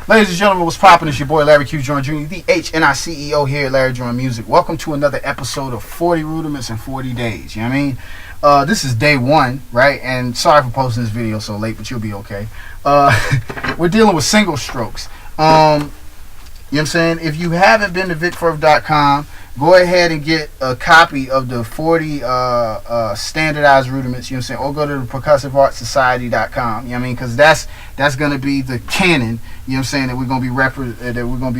Ladies and gentlemen, what's poppin'? It's your boy Larry Q. Draughn Jr., the HNI CEO here at Larry Draughn Music. Welcome to another episode of 40 Rudiments in 40 Days. You know what I mean? This is day one, right? And sorry for posting this video so late, but you'll be okay. We're dealing with single strokes. You know what I'm saying? If you haven't been to vicfurf.com, go ahead and get a copy of the 40 standardized rudiments, you know what I'm saying? Or go to the percussiveartsociety.com, you know what I mean? Because that's going to be the canon, you know what I'm saying, that we're going to be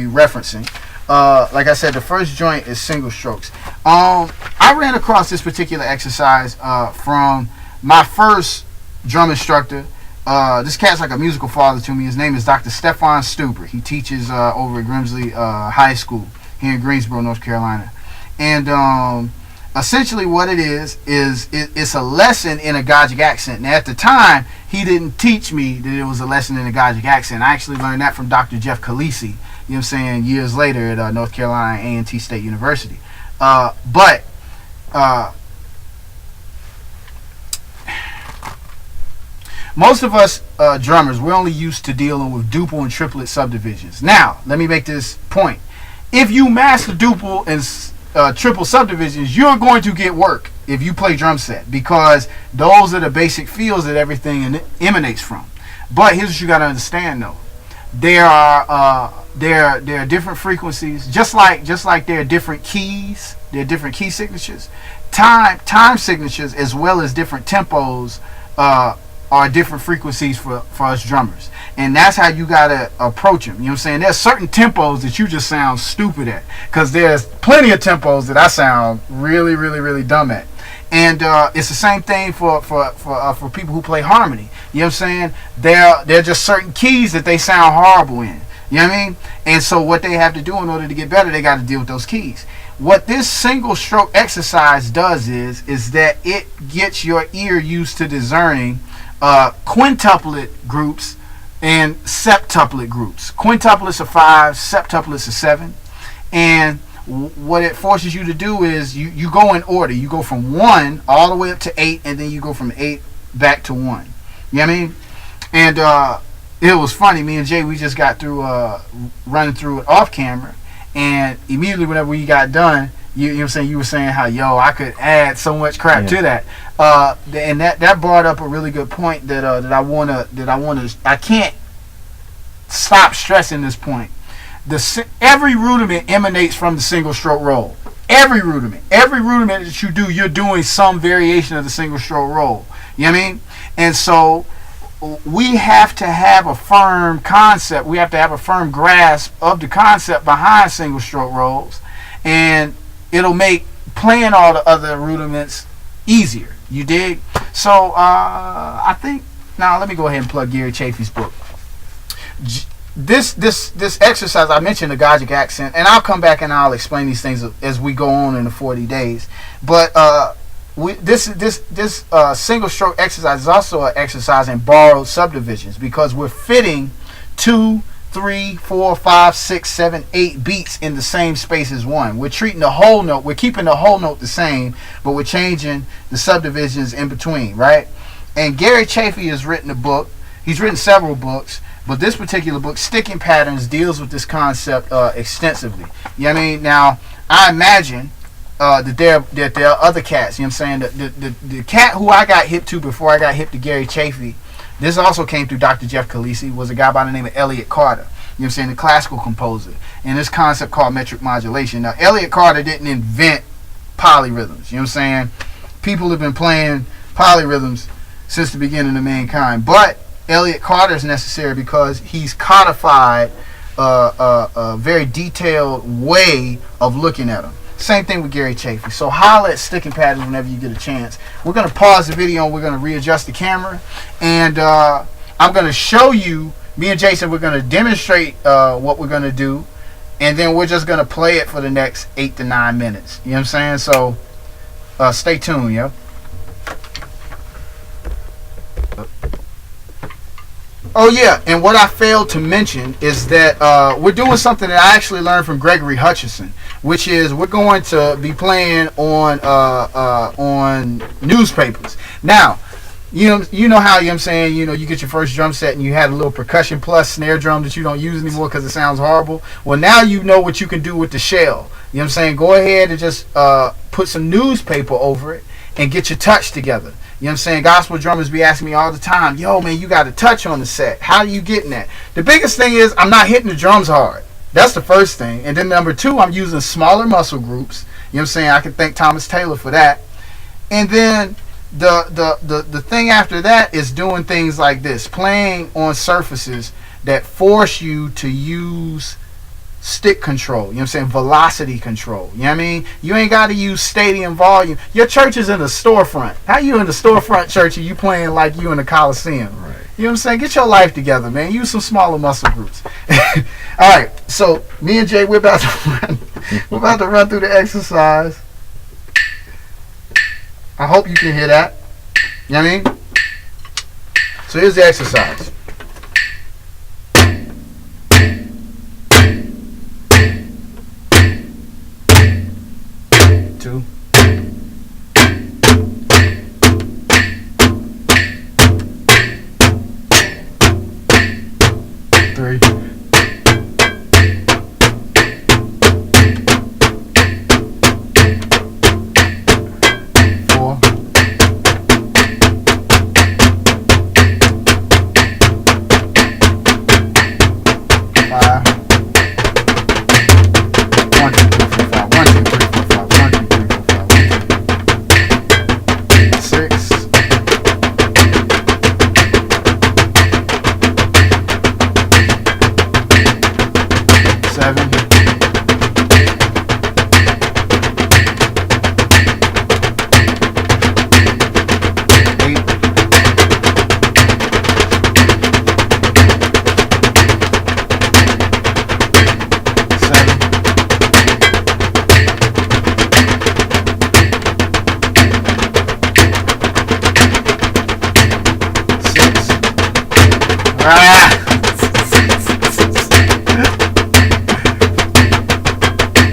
referencing. Like I said, the first joint is single strokes. I ran across this particular exercise from my first drum instructor. This cat's like a musical father to me. His name is Dr. Stefan Stuber. He teaches over at Grimsley High School here in Greensboro, North Carolina. And essentially what it is it's a lesson in Agogic accent. Now, at the time, he didn't teach me that it was a lesson in Agogic accent. I actually learned that from Dr. Jeff Khaleesi, you know what I'm saying, years later at North Carolina A&T State University. Most of us drummers, we're only used to dealing with duple and triplet subdivisions. Now, let me make this point. If you master duple and triple subdivisions, you're going to get work if you play drum set, because those are the basic feels that everything emanates from. But here's what you got to understand, though. There are different frequencies, just like there are different keys. There are different key signatures, time signatures, as well as different tempos. Are different frequencies for us drummers, and that's how you gotta approach them. You know what I'm saying? There's certain tempos that you just sound stupid at, because there's plenty of tempos that I sound really dumb at. And it's the same thing for people who play harmony. You know what I'm saying? There are just certain keys that they sound horrible in. You know what I mean? And so what they have to do in order to get better, they got to deal with those keys. What this single stroke exercise does is that it gets your ear used to discerning quintuplet groups and septuplet groups. Quintuplets are 5, septuplets are 7, and what it forces you to do is you go in order. You go from 1 all the way up to 8, and then you go from 8 back to 1. You know what I mean? And it was funny. Me and Jay, we just got through running through it off camera, and immediately whenever we got done, you know what I'm saying, you were saying how, yo, I could add so much crap to that. And that brought up a really good point that I can't stop stressing this point. Every rudiment emanates from the single stroke roll. Every rudiment that you do, you're doing some variation of the single stroke roll. You know what I mean? And so we have to have a firm concept. We have to have a firm grasp of the concept behind single stroke rolls, and it'll make playing all the other rudiments easier. You dig? So I think now let me go ahead and plug Gary Chafee's book. This exercise, I mentioned the Agogic accent, and I'll come back and I'll explain these things as we go on in the 40 days. But this single stroke exercise is also an exercise in borrowed subdivisions, because we're fitting 2, 3, 4, 5, 6, 7, 8 beats in the same space as one. We're treating the whole note. We're keeping the whole note the same, but we're changing the subdivisions in between, right? And Gary Chafee has written a book. He's written several books, but this particular book, Sticking Patterns, deals with this concept extensively. You know what I mean? Now, I imagine that there are other cats. You know what I'm saying? The cat who I got hip to before I got hip to Gary Chafee, this also came through Dr. Jeff Khaleesi, was a guy by the name of Elliott Carter. You know what I'm saying? The classical composer. And this concept called metric modulation. Now, Elliott Carter didn't invent polyrhythms. You know what I'm saying? People have been playing polyrhythms since the beginning of mankind. But Elliott Carter is necessary because he's codified a very detailed way of looking at them. Same thing with Gary Chafee. So holla at Sticking Patterns whenever you get a chance. We're going to pause the video and we're going to readjust the camera. And I'm going to show you, me and Jason, we're going to demonstrate what we're going to do. And then we're just going to play it for the next 8 to 9 minutes. You know what I'm saying? So stay tuned, yo. Oh yeah, and what I failed to mention is that we're doing something that I actually learned from Gregory Hutchinson, which is we're going to be playing on newspapers. Now, You know how, you know what I'm saying, you know, you get your first drum set and you had a little percussion plus snare drum that you don't use anymore because it sounds horrible. Well, now you know what you can do with the shell. You know what I'm saying? Go ahead and just put some newspaper over it and get your touch together. You know what I'm saying? Gospel drummers be asking me all the time, yo, man, you got a touch on the set. How are you getting that? The biggest thing is I'm not hitting the drums hard. That's the first thing. And then number two, I'm using smaller muscle groups. You know what I'm saying? I can thank Thomas Taylor for that. And then the thing after that is doing things like this, playing on surfaces that force you to use stick control, you know what I'm saying, velocity control. You know what I mean? You ain't got to use stadium volume. Your church is in the storefront. How you in the storefront church and you playing like you in the Coliseum? Right. You know what I'm saying? Get your life together, man. Use some smaller muscle groups. All right, so me and Jay, we're about to run through the exercise. I hope you can hear that. You know what I mean? So here's the exercise. Two. Three.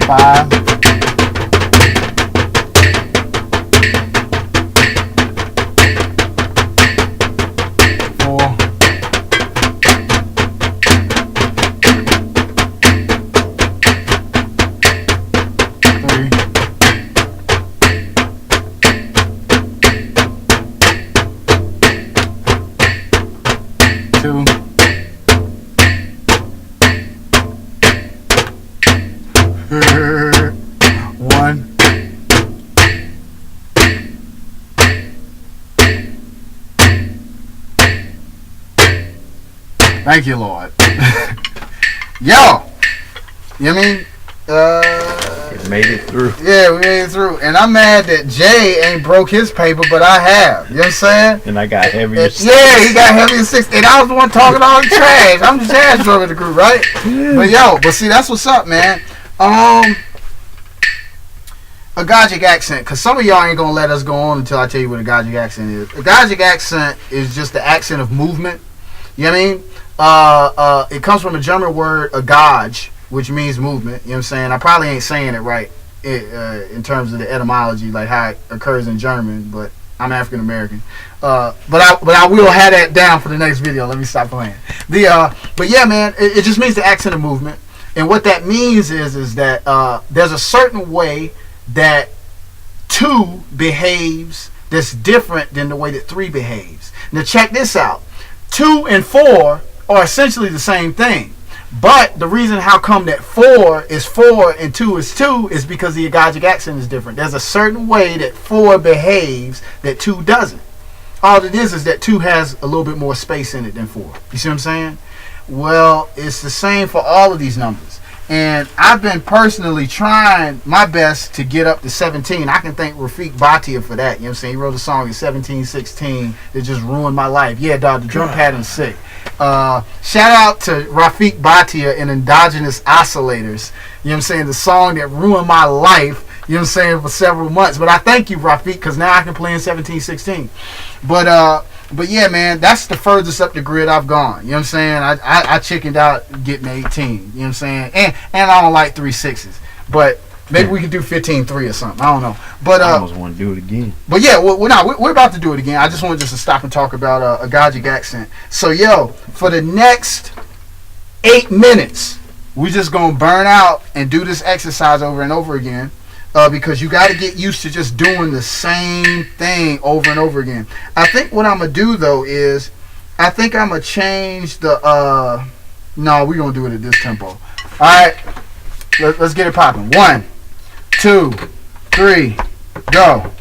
Five. Four. Three. Two. One. Thank you, Lord. Yo, you know what I mean? It made it through. Yeah, we made it through. And I'm mad that Jay ain't broke his paper, but I have. You know what I'm saying? And I got heavier. Yeah, he got heavier 6. And I was the one talking all the trash. I'm the trash drummer of the group, right? Yeah. But see, that's what's up, man. Agogic accent, because some of y'all ain't gonna let us go on until I tell you what Agogic accent is. Agogic accent is just the accent of movement. You know what I mean? It comes from a German word, agog, which means movement. You know what I'm saying? I probably ain't saying it right in terms of the etymology, like how it occurs in German, but I'm African American. But I will have that down for the next video. Let me stop playing. But yeah, man, it just means the accent of movement. And what that means is that there's a certain way that 2 behaves that's different than the way that 3 behaves. Now check this out. 2 and 4 are essentially the same thing. But the reason how come that 4 is 4 and 2 is 2 is because the Agogic accent is different. There's a certain way that 4 behaves that 2 doesn't. All it is that 2 has a little bit more space in it than 4. You see what I'm saying? Well, it's the same for all of these numbers. And I've been personally trying my best to get up to 17. I can thank Rhythmic Subdivisions for that. You know what I'm saying? He wrote a song in 1716 that just ruined my life. Yeah, dog, the drum pattern's sick. Shout out to Rhythmic Subdivisions and Endogenous Oscillators. You know what I'm saying? The song that ruined my life, you know what I'm saying, for several months. But I thank you, Rhythmic, because now I can play in 1716. But yeah, man, that's the furthest up the grid I've gone. You know what I'm saying? I chickened out getting 18. You know what I'm saying? And I don't like 3/6s. But Maybe we could do 15-3 or something. I don't know. But I almost want to do it again. But yeah, we're about to do it again. I just wanted to stop and talk about Agogic accent. So yo, for the next 8 minutes, we're just gonna burn out and do this exercise over and over again. Because you got to get used to just doing the same thing over and over again. I think what I'm gonna do though is, I think I'm gonna change the. No, we're gonna do it at this tempo. All right, let's get it popping. 1, 2, 3, go.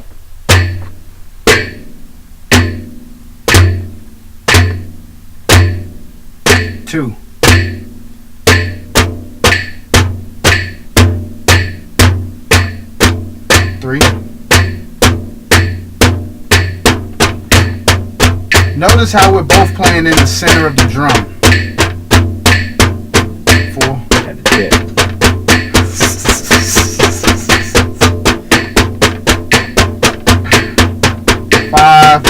2. 3. Notice how we're both playing in the center of the drum. 4. Had to check. 5.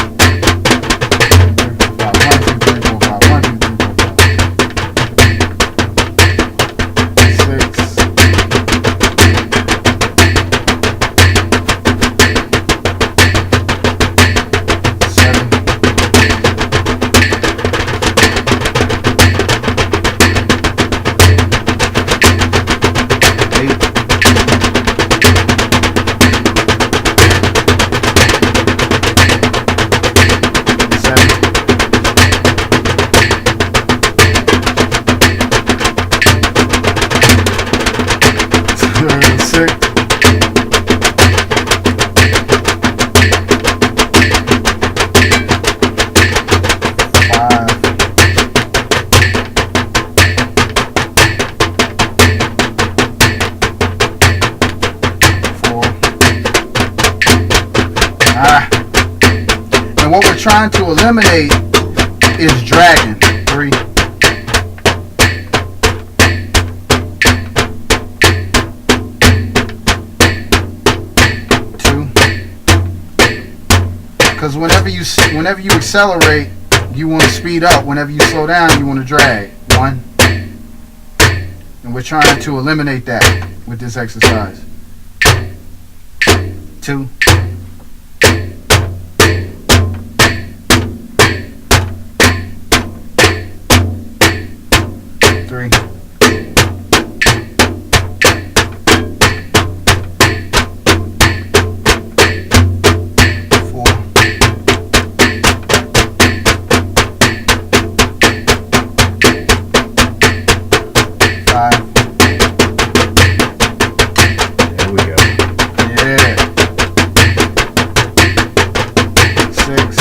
5. And what we're trying to eliminate is dragging. 3. 2. Because whenever you accelerate, you want to speed up. Whenever you slow down, you want to drag. 1. And we're trying to eliminate that with this exercise. 2. 3. 4. 5. There we go. Yeah. 6.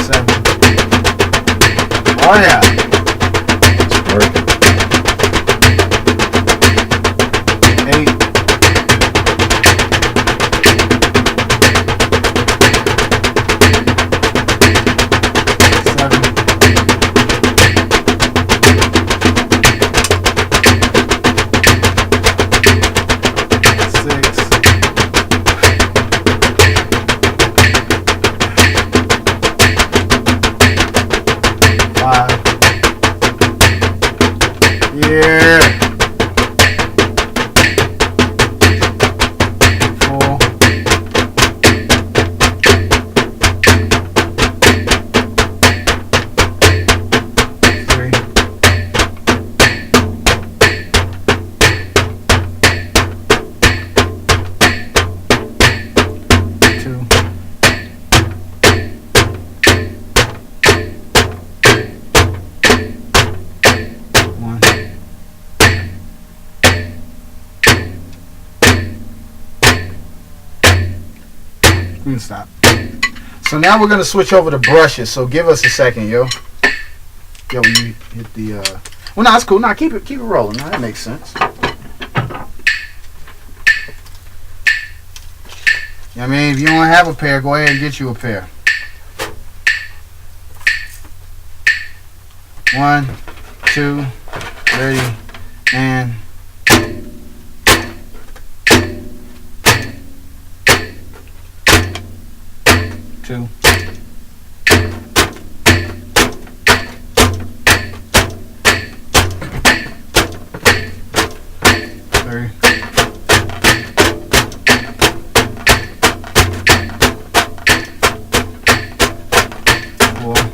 7. Oh yeah. It's working. 8. 7. 6. 5. Yeah. 4. 3. 2. 1. We can stop. So now we're gonna switch over to brushes. So give us a second, yo. Yo, when you hit the well, no, that's cool. Nah, keep it rolling. Nah, that makes sense. You know what I mean? If you don't have a pair, go ahead and get you a pair. 1, 2, ready, and 2. 3, 4, 5,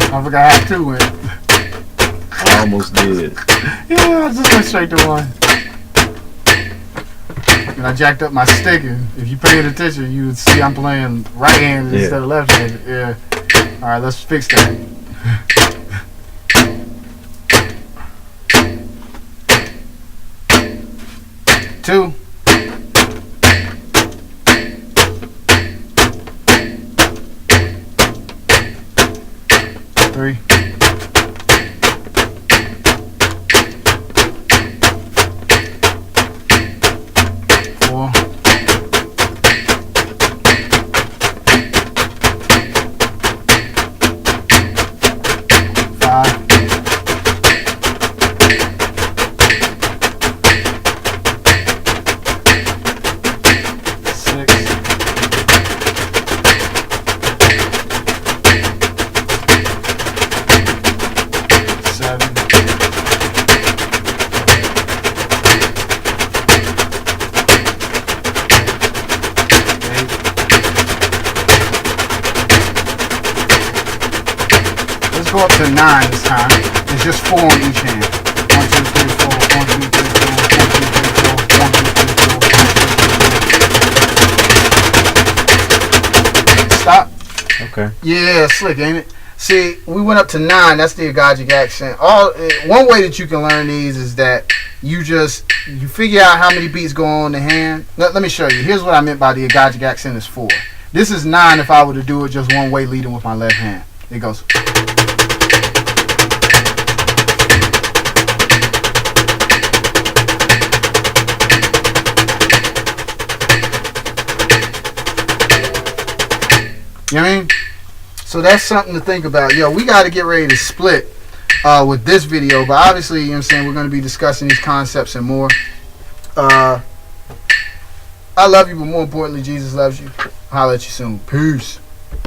I forgot how 2 went. I almost did. Yeah, I just went straight to 1. And I jacked up my stick, and if you paid attention, you would see I'm playing right-handed instead of left-handed. Yeah. All right, let's fix that. 2. 3, 4, 5, 6, 7, 8. Let's go up to 9 this time. It's just 4 on each hand. 1, 2, 3, 4. 1, 2, 3, 4. 1, 2, 3, 4. 1, 2, 3, 4. Stop. Okay. Yeah, slick, ain't it? See, we went up to 9. That's the Agogic accent. One way that you can learn these is that you figure out how many beats go on the hand. Let me show you. Here's what I meant by the Agogic accent is 4. This is 9 if I were to do it just one way, leading with my left hand. It goes. You know what I mean? So that's something to think about. Yo, we got to get ready to split with this video. But obviously, you know what I'm saying, we're going to be discussing these concepts and more. I love you, but more importantly, Jesus loves you. I'll holler at you soon. Peace.